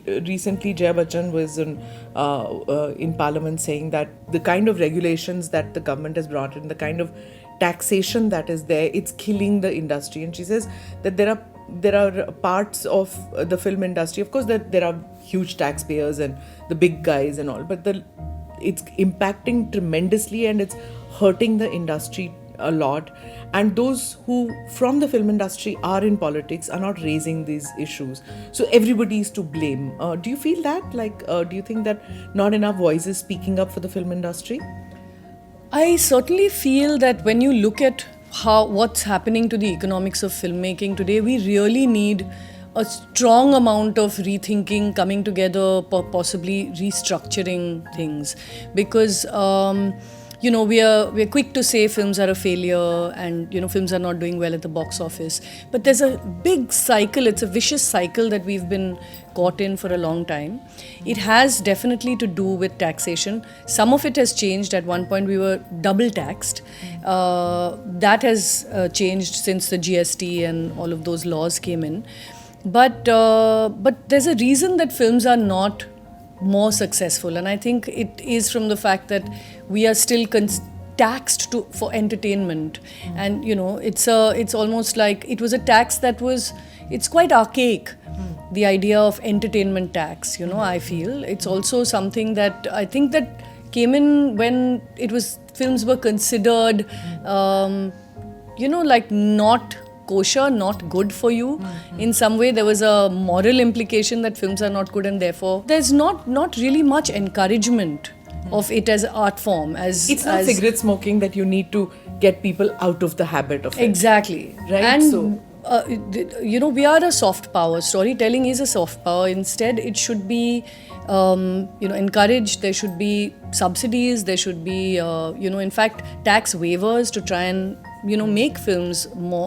recently Jaya Bachchan was in Parliament saying that the kind of regulations that the government has brought in, the kind of taxation that is there, it's killing the industry. And she says that there are parts of the film industry, of course, that there are huge taxpayers and the big guys and all, but it's impacting tremendously and it's hurting the industry a lot. And those who from the film industry are in politics are not raising these issues, so everybody is to blame. Do you feel that, do you think that not enough voices speaking up for the film industry? I certainly feel that when you look at what's happening to the economics of filmmaking today, we really need a strong amount of rethinking, coming together, possibly restructuring things, because we are quick to say films are a failure and films are not doing well at the box office, but there's a big cycle. It's a vicious cycle that we've been caught in for a long time. It has definitely to do with taxation. Some of it has changed. At one point we were double taxed. That has changed since the GST and all of those laws came in. But there's a reason that films are not more successful, and I think it is from the fact that we are still taxed for entertainment. And it's almost like it was a tax it's quite archaic, the idea of entertainment tax. I feel it's also something that I think that came in when films were considered like not kosher, not good for you. In some way there was a moral implication that films are not good, and therefore there's not really much encouragement of it as art form. It's not cigarette smoking that you need to get people out of the habit of it. Exactly. Right. And we are a soft power. Storytelling is a soft power. Instead it should be encouraged. There should be subsidies. There should be in fact tax waivers to try and make films more